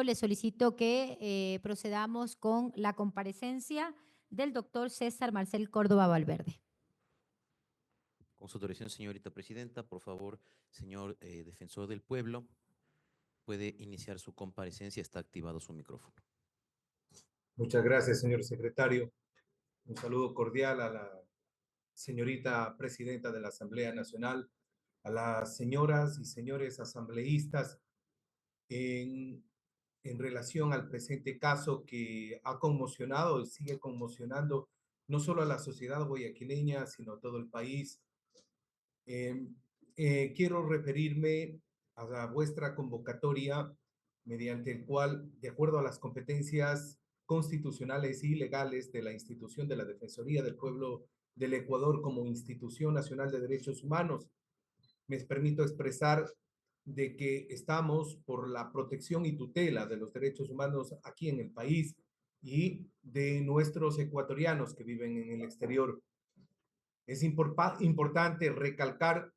Le solicito que procedamos con la comparecencia del doctor César Marcel Córdoba Valverde. Con su autorización, señorita presidenta, por favor, señor defensor del pueblo, puede iniciar su comparecencia. Está activado su micrófono. Muchas gracias, señor secretario. Un saludo cordial a la señorita presidenta de la Asamblea Nacional, a las señoras y señores asambleístas en, en relación al presente caso que ha conmocionado y sigue conmocionando no solo a la sociedad guayaquileña, sino a todo el país. Quiero referirme a vuestra convocatoria mediante el cual, de acuerdo a las competencias constitucionales y legales de la institución de la Defensoría del Pueblo del Ecuador como institución nacional de derechos humanos, me permito expresar de que estamos por la protección y tutela de los derechos humanos aquí en el país y de nuestros ecuatorianos que viven en el exterior. Es importante recalcar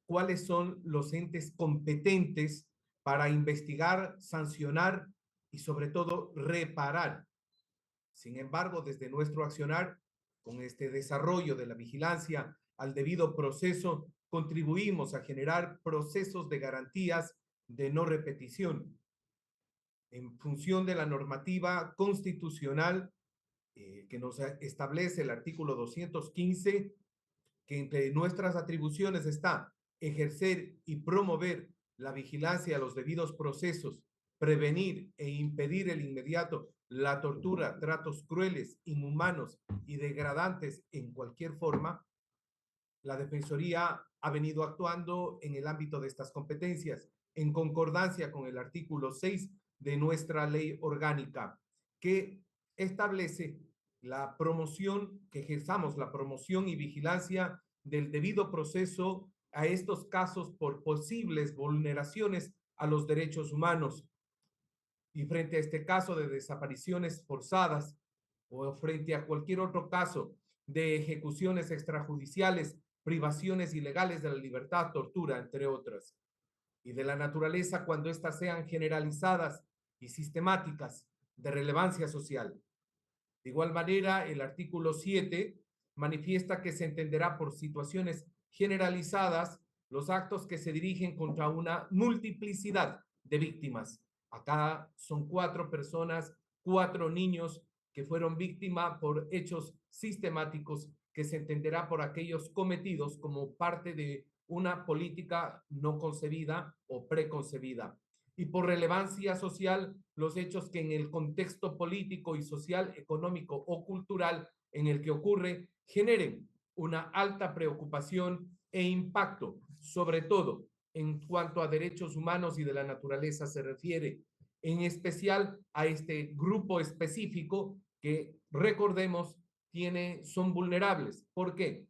cuáles son los entes competentes para investigar, sancionar y sobre todo reparar. Sin embargo, desde nuestro accionar, con este desarrollo de la vigilancia al debido proceso, contribuimos a generar procesos de garantías de no repetición en función de la normativa constitucional que nos establece el artículo 215, que entre nuestras atribuciones está ejercer y promover la vigilancia a los debidos procesos, prevenir e impedir el inmediato la tortura, tratos crueles, inhumanos y degradantes en cualquier forma. La Defensoría ha venido actuando en el ámbito de estas competencias, en concordancia con el artículo 6 de nuestra ley orgánica, que establece la promoción, que ejerzamos la promoción y vigilancia del debido proceso a estos casos por posibles vulneraciones a los derechos humanos. Y frente a este caso de desapariciones forzadas o frente a cualquier otro caso de ejecuciones extrajudiciales, privaciones ilegales de la libertad, tortura, entre otras, y de la naturaleza cuando éstas sean generalizadas y sistemáticas de relevancia social. De igual manera, el artículo 7 manifiesta que se entenderá por situaciones generalizadas los actos que se dirigen contra una multiplicidad de víctimas. Acá son 4 personas, 4 niños que fueron víctimas por hechos sistemáticos que se entenderá por aquellos cometidos como parte de una política no concebida o preconcebida. Y por relevancia social, los hechos que en el contexto político y social, económico o cultural en el que ocurre generen una alta preocupación e impacto, sobre todo en cuanto a derechos humanos y de la naturaleza se refiere, en especial a este grupo específico que, recordemos, son vulnerables. ¿Por qué?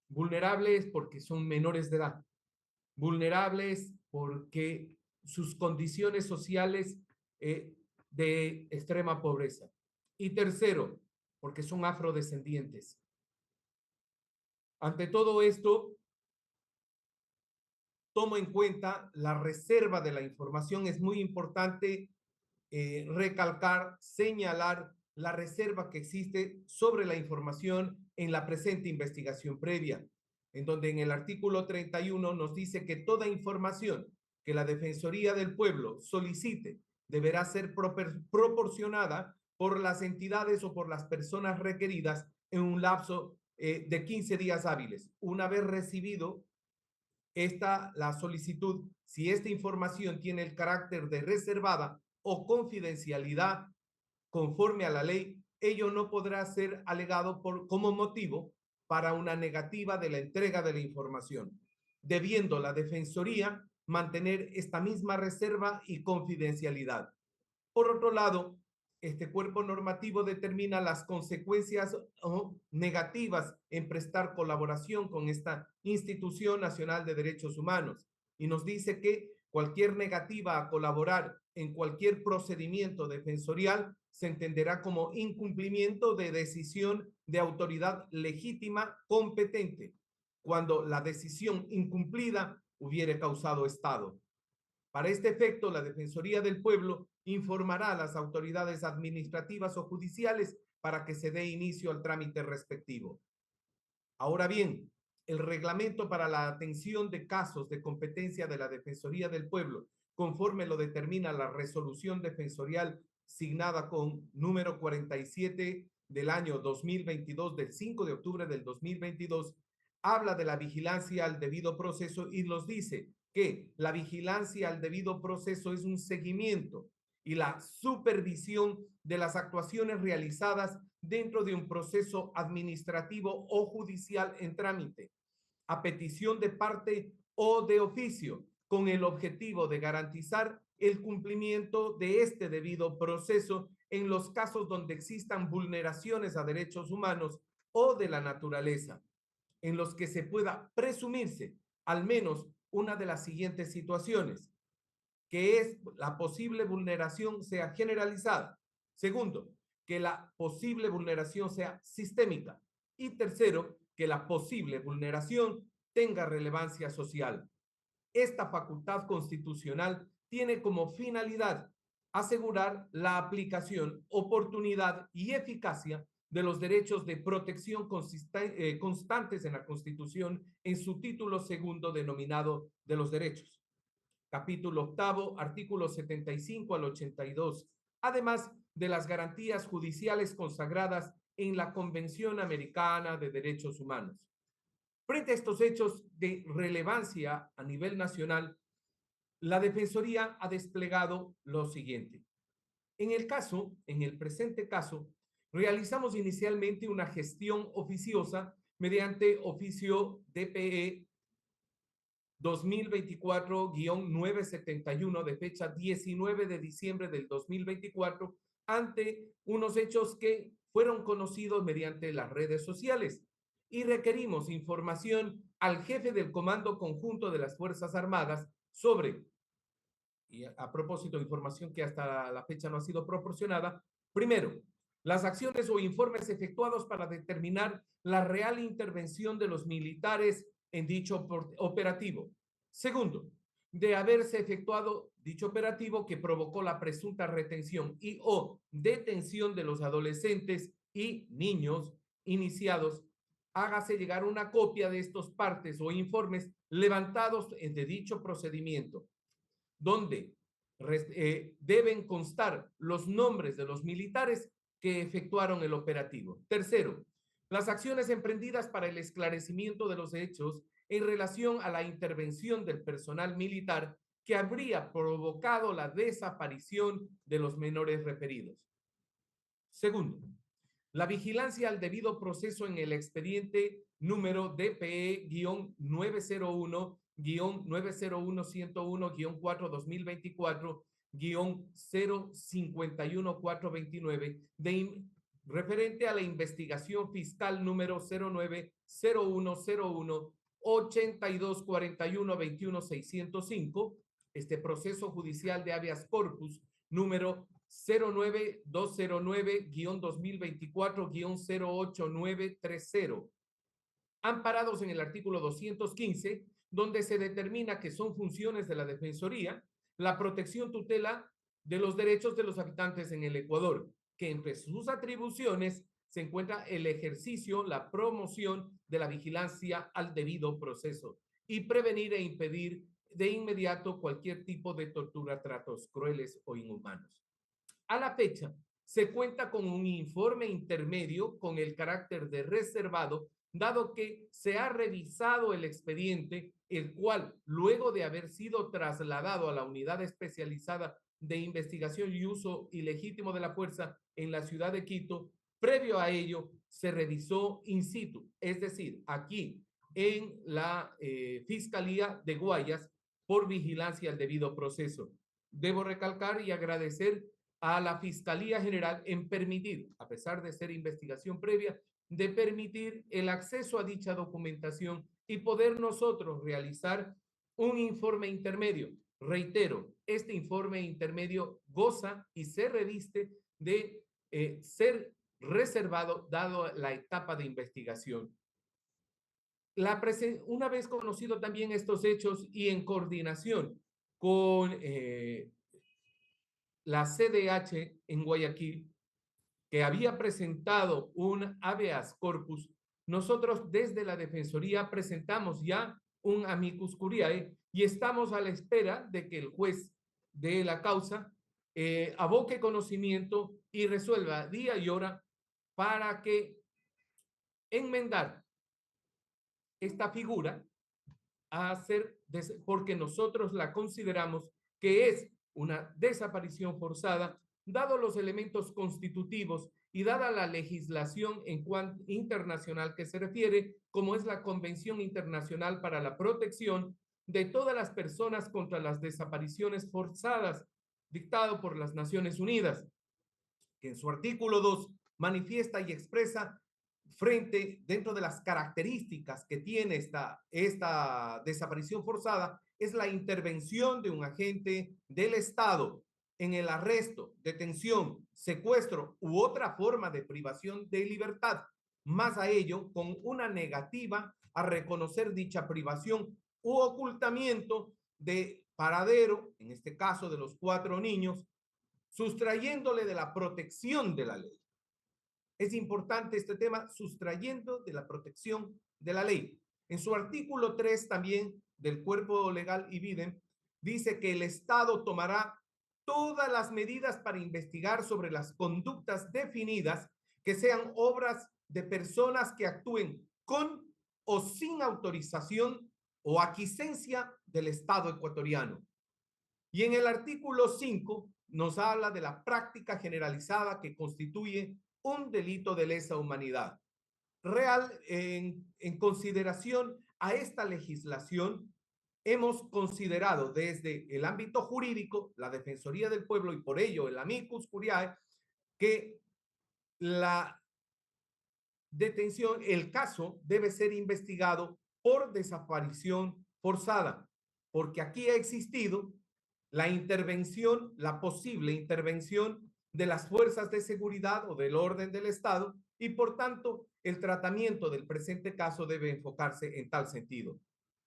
Vulnerables porque son menores de edad, vulnerables porque sus condiciones sociales de extrema pobreza. Y tercero, porque son afrodescendientes. Ante todo esto, tomo en cuenta la reserva de la información. Es muy importante recalcar, señalar la reserva que existe sobre la información en la presente investigación previa, en donde en el artículo 31 nos dice que toda información que la Defensoría del Pueblo solicite deberá ser proporcionada por las entidades o por las personas requeridas en un lapso de 15 días hábiles. Una vez recibido la solicitud, si esta información tiene el carácter de reservada o confidencialidad conforme a la ley, ello no podrá ser alegado como motivo para una negativa de la entrega de la información, debiendo la Defensoría mantener esta misma reserva y confidencialidad. Por otro lado, este cuerpo normativo determina las consecuencias negativas en prestar colaboración con esta Institución Nacional de Derechos Humanos y nos dice que cualquier negativa a colaborar en cualquier procedimiento defensorial se entenderá como incumplimiento de decisión de autoridad legítima competente, cuando la decisión incumplida hubiere causado estado. Para este efecto, la Defensoría del Pueblo informará a las autoridades administrativas o judiciales para que se dé inicio al trámite respectivo. Ahora bien, el reglamento para la atención de casos de competencia de la Defensoría del Pueblo, conforme lo determina la resolución defensorial signada con número 47 del año 2022, del 5 de octubre del 2022, habla de la vigilancia al debido proceso y nos dice que la vigilancia al debido proceso es un seguimiento y la supervisión de las actuaciones realizadas dentro de un proceso administrativo o judicial en trámite, a petición de parte o de oficio, con el objetivo de garantizar el cumplimiento de este debido proceso en los casos donde existan vulneraciones a derechos humanos o de la naturaleza, en los que se pueda presumirse al menos una de las siguientes situaciones, que es la posible vulneración sea generalizada. Segundo, que la posible vulneración sea sistémica. Y tercero, que la posible vulneración tenga relevancia social. Esta facultad constitucional tiene como finalidad asegurar la aplicación, oportunidad y eficacia de los derechos de protección constantes en la Constitución en su título segundo denominado de los derechos. Capítulo octavo, artículos 75 al 82, además de las garantías judiciales consagradas en la Convención Americana de Derechos Humanos. Frente a estos hechos de relevancia a nivel nacional, la Defensoría ha desplegado lo siguiente. En el presente caso, realizamos inicialmente una gestión oficiosa mediante oficio DPE 2024-971 de fecha 19 de diciembre del 2024 ante unos hechos que fueron conocidos mediante las redes sociales y requerimos información al jefe del Comando Conjunto de las Fuerzas Armadas sobre, y a propósito, información que hasta la fecha no ha sido proporcionada, primero, las acciones o informes efectuados para determinar la real intervención de los militares en dicho operativo. Segundo, de haberse efectuado dicho operativo que provocó la presunta retención y o detención de los adolescentes y niños iniciados, hágase llegar una copia de estos partes o informes levantados de dicho procedimiento, donde deben constar los nombres de los militares que efectuaron el operativo. Tercero, las acciones emprendidas para el esclarecimiento de los hechos en relación a la intervención del personal militar que habría provocado la desaparición de los menores referidos. Segundo, la vigilancia al debido proceso en el expediente número DPE-901-901-101-4-2024-051429 referente a la investigación fiscal número 09-0101-8241-21-605, este proceso judicial de habeas corpus número 09209-2024-08930, amparados en el artículo 215, donde se determina que son funciones de la Defensoría la protección tutela de los derechos de los habitantes en el Ecuador, que entre sus atribuciones se encuentra el ejercicio, la promoción de la vigilancia al debido proceso y prevenir e impedir de inmediato cualquier tipo de tortura, tratos crueles o inhumanos. A la fecha, se cuenta con un informe intermedio con el carácter de reservado, dado que se ha revisado el expediente, el cual, luego de haber sido trasladado a la unidad especializada de investigación y uso ilegítimo de la fuerza en la ciudad de Quito, previo a ello se revisó in situ, es decir, aquí en la Fiscalía de Guayas por vigilancia al debido proceso. Debo recalcar y agradecer a la Fiscalía General en permitir, a pesar de ser investigación previa, de permitir el acceso a dicha documentación y poder nosotros realizar un informe intermedio. Reitero, este informe intermedio goza y se reviste de ser reservado dado la etapa de investigación. Una vez conocido también estos hechos y en coordinación con la CDH en Guayaquil, que había presentado un habeas corpus, nosotros desde la Defensoría presentamos ya un amicus curiae y estamos a la espera de que el juez de la causa aboque conocimiento y resuelva día y hora para que enmendar esta figura a hacer, porque nosotros la consideramos que es una desaparición forzada, dado los elementos constitutivos y dada la legislación en cuanto internacional que se refiere, como es la Convención Internacional para la Protección de todas las personas contra las desapariciones forzadas, dictado por las Naciones Unidas, que en su artículo 2 manifiesta y expresa dentro de las características que tiene esta desaparición forzada, es la intervención de un agente del Estado en el arresto, detención, secuestro u otra forma de privación de libertad, más a ello con una negativa a reconocer dicha privación u ocultamiento de paradero, en este caso de los 4 niños, sustrayéndole de la protección de la ley. Es importante este tema, sustrayendo de la protección de la ley. En su artículo 3 también del Cuerpo Legal Ibidem, dice que el Estado tomará todas las medidas para investigar sobre las conductas definidas que sean obras de personas que actúen con o sin autorización o aquiescencia del Estado ecuatoriano. Y en el artículo 5 nos habla de la práctica generalizada que constituye un delito de lesa humanidad. En consideración a esta legislación, hemos considerado desde el ámbito jurídico, la Defensoría del Pueblo y por ello el amicus curiae, que la detención, el caso debe ser investigado por desaparición forzada, porque aquí ha existido la intervención, la posible intervención de las fuerzas de seguridad o del orden del Estado y por tanto el tratamiento del presente caso debe enfocarse en tal sentido,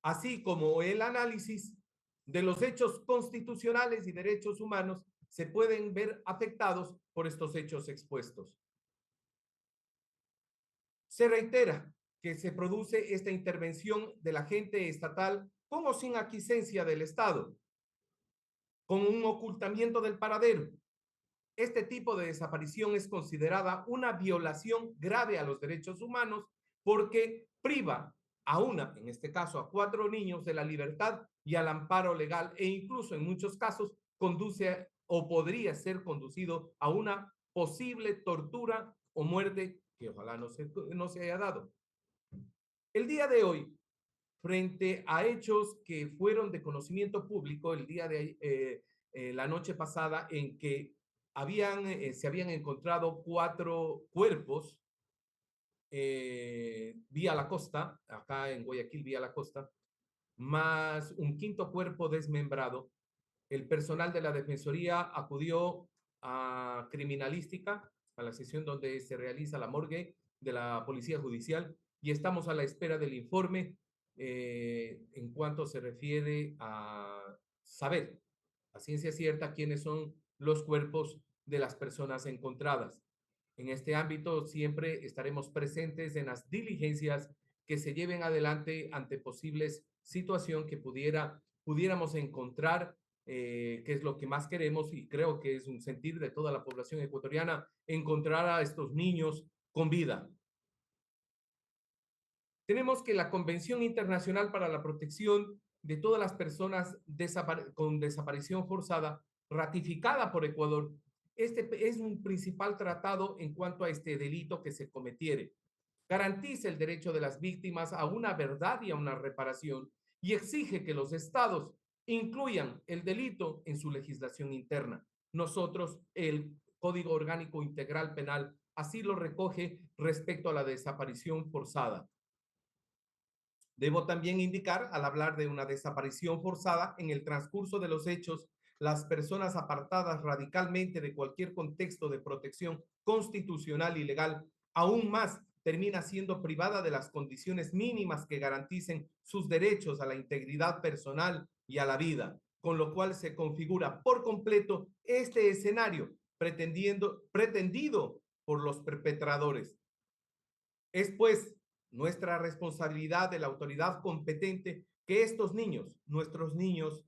así como el análisis de los hechos constitucionales y derechos humanos se pueden ver afectados por estos hechos expuestos. Se reitera que se produce esta intervención del agente estatal con o sin aquiescencia del Estado, con un ocultamiento del paradero. Este tipo de desaparición es considerada una violación grave a los derechos humanos porque priva a en este caso a 4 niños de la libertad y al amparo legal e incluso en muchos casos conduce o podría ser conducido a una posible tortura o muerte que ojalá no se haya dado. El día de hoy, frente a hechos que fueron de conocimiento público el día de la noche pasada en que se habían encontrado 4 cuerpos vía la costa, acá en Guayaquil vía la costa, más un 5º cuerpo desmembrado. El personal de la Defensoría acudió a criminalística, a la sesión donde se realiza la morgue de la Policía Judicial y estamos a la espera del informe en cuanto se refiere a saber a ciencia cierta quiénes son los cuerpos de las personas encontradas. En este ámbito siempre estaremos presentes en las diligencias que se lleven adelante ante posibles situaciones que pudiéramos encontrar, que es lo que más queremos y creo que es un sentir de toda la población ecuatoriana, encontrar a estos niños con vida. Tenemos que la Convención Internacional para la Protección de todas las personas con desaparición forzada, ratificada por Ecuador, este es un principal tratado en cuanto a este delito que se cometiere. Garantiza el derecho de las víctimas a una verdad y a una reparación y exige que los estados incluyan el delito en su legislación interna. Nosotros, el Código Orgánico Integral Penal, así lo recoge respecto a la desaparición forzada. Debo también indicar, al hablar de una desaparición forzada, en el transcurso de los hechos, las personas apartadas radicalmente de cualquier contexto de protección constitucional y legal, aún más termina siendo privada de las condiciones mínimas que garanticen sus derechos a la integridad personal y a la vida. con lo cual se configura por completo este escenario pretendido por los perpetradores. Es pues nuestra responsabilidad de la autoridad competente que estos niños, nuestros niños,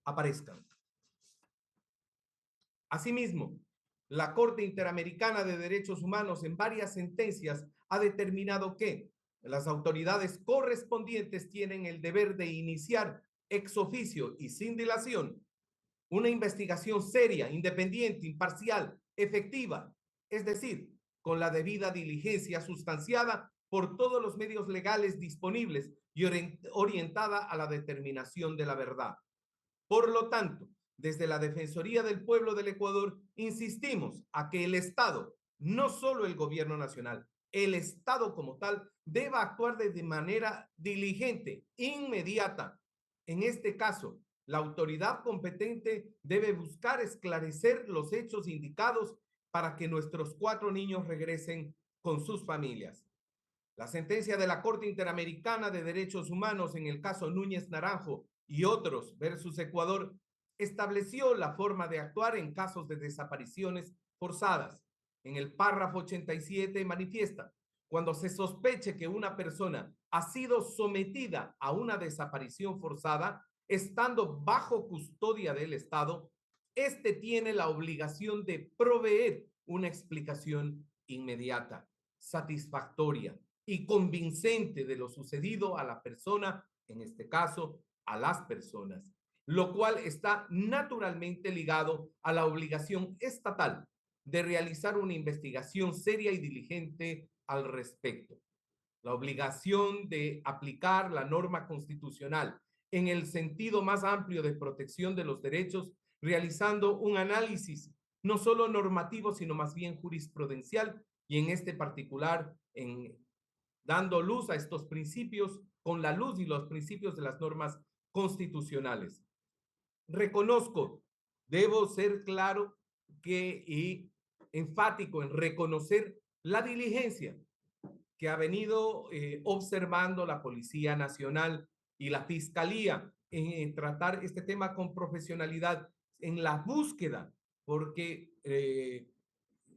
aparezcan. Asimismo, la Corte Interamericana de Derechos Humanos en varias sentencias ha determinado que las autoridades correspondientes tienen el deber de iniciar ex oficio y sin dilación una investigación seria, independiente, imparcial, efectiva, es decir, con la debida diligencia sustanciada por todos los medios legales disponibles y orientada a la determinación de la verdad. Por lo tanto, desde la Defensoría del Pueblo del Ecuador, insistimos a que el Estado, no solo el gobierno nacional, el Estado como tal, deba actuar de manera diligente, inmediata. En este caso, la autoridad competente debe buscar esclarecer los hechos indicados para que nuestros 4 niños regresen con sus familias. La sentencia de la Corte Interamericana de Derechos Humanos en el caso Núñez Naranjo y otros versus Ecuador estableció la forma de actuar en casos de desapariciones forzadas. En el párrafo 87 manifiesta: cuando se sospeche que una persona ha sido sometida a una desaparición forzada, estando bajo custodia del Estado, este tiene la obligación de proveer una explicación inmediata, satisfactoria y convincente de lo sucedido a la persona, en este caso, a las personas, lo cual está naturalmente ligado a la obligación estatal de realizar una investigación seria y diligente al respecto. La obligación de aplicar la norma constitucional en el sentido más amplio de protección de los derechos, realizando un análisis no solo normativo, sino más bien jurisprudencial, y en este particular, dando luz a estos principios con la luz y los principios de las normas constitucionales. Reconozco, debo ser claro y enfático en reconocer la diligencia que ha venido observando la Policía Nacional y la Fiscalía en tratar este tema con profesionalidad en la búsqueda, porque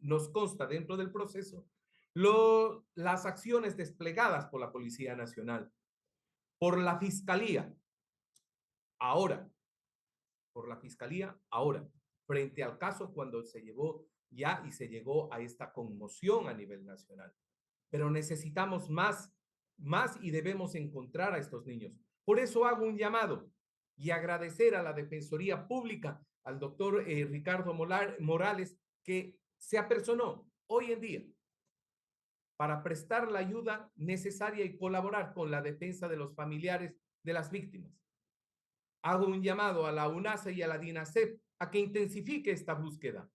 nos consta dentro del proceso las acciones desplegadas por la Policía Nacional, por la Fiscalía, ahora, frente al caso cuando se llevó ya y se llegó a esta conmoción a nivel nacional. Pero necesitamos más y debemos encontrar a estos niños. Por eso hago un llamado y agradecer a la Defensoría Pública, al doctor Ricardo Morales, que se apersonó hoy en día para prestar la ayuda necesaria y colaborar con la defensa de los familiares de las víctimas. Hago un llamado a la UNASA y a la DINASEP a que intensifique esta búsqueda,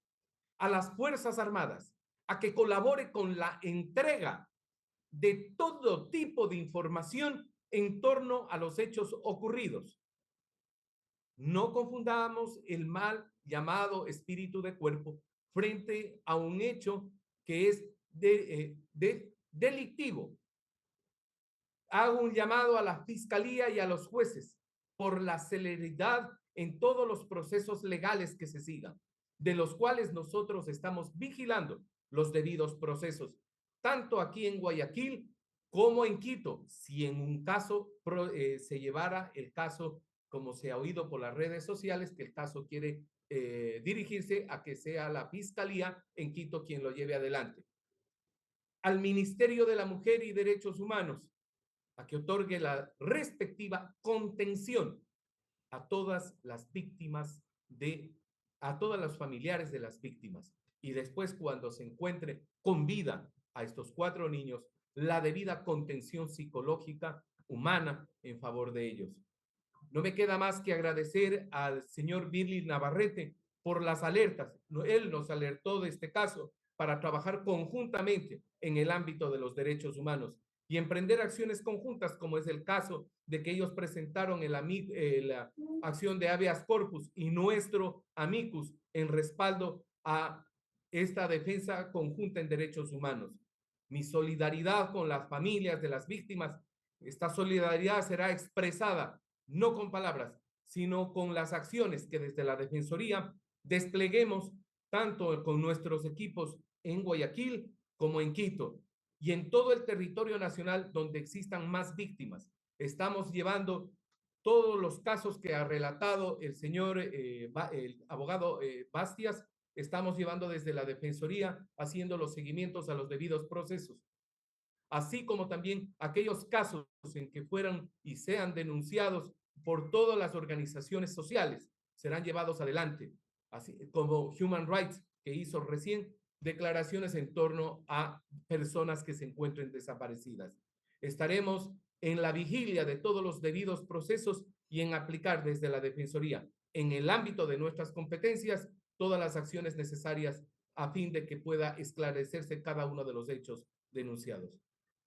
a las Fuerzas Armadas, a que colabore con la entrega de todo tipo de información en torno a los hechos ocurridos. No confundamos el mal llamado espíritu de cuerpo frente a un hecho que es delictivo. Hago un llamado a la Fiscalía y a los jueces por la celeridad en todos los procesos legales que se sigan, de los cuales nosotros estamos vigilando los debidos procesos, tanto aquí en Guayaquil como en Quito, si en un caso se llevara el caso, como se ha oído por las redes sociales, que el caso quiere dirigirse a que sea la Fiscalía en Quito quien lo lleve adelante. Al Ministerio de la Mujer y Derechos Humanos, a que otorgue la respectiva contención a todas las víctimas a todos los familiares de las víctimas. Y después, cuando se encuentre con vida a estos 4 niños, la debida contención psicológica, humana, en favor de ellos. No me queda más que agradecer al señor Birly Navarrete por las alertas. Él nos alertó de este caso para trabajar conjuntamente en el ámbito de los derechos humanos y emprender acciones conjuntas, como es el caso de que ellos presentaron la acción de habeas corpus y nuestro amicus en respaldo a esta defensa conjunta en derechos humanos. Mi solidaridad con las familias de las víctimas, esta solidaridad será expresada no con palabras, sino con las acciones que desde la Defensoría despleguemos tanto con nuestros equipos en Guayaquil como en Quito y en todo el territorio nacional donde existan más víctimas. Estamos llevando todos los casos que ha relatado el señor, el abogado Bastias, estamos llevando desde la Defensoría, haciendo los seguimientos a los debidos procesos, así como también aquellos casos en que fueran y sean denunciados por todas las organizaciones sociales, serán llevados adelante, así como Human Rights, que hizo recién declaraciones en torno a personas que se encuentren desaparecidas. Estaremos en la vigilia de todos los debidos procesos y en aplicar desde la Defensoría, en el ámbito de nuestras competencias, todas las acciones necesarias a fin de que pueda esclarecerse cada uno de los hechos denunciados.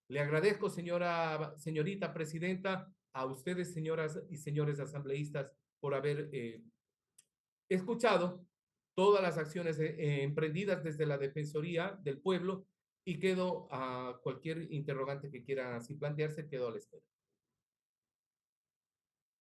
Le agradezco, señorita presidenta, a ustedes, señoras y señores asambleístas, por haber escuchado todas las acciones emprendidas desde la Defensoría del Pueblo y quedo a cualquier interrogante que quiera así plantearse, quedo a la espera.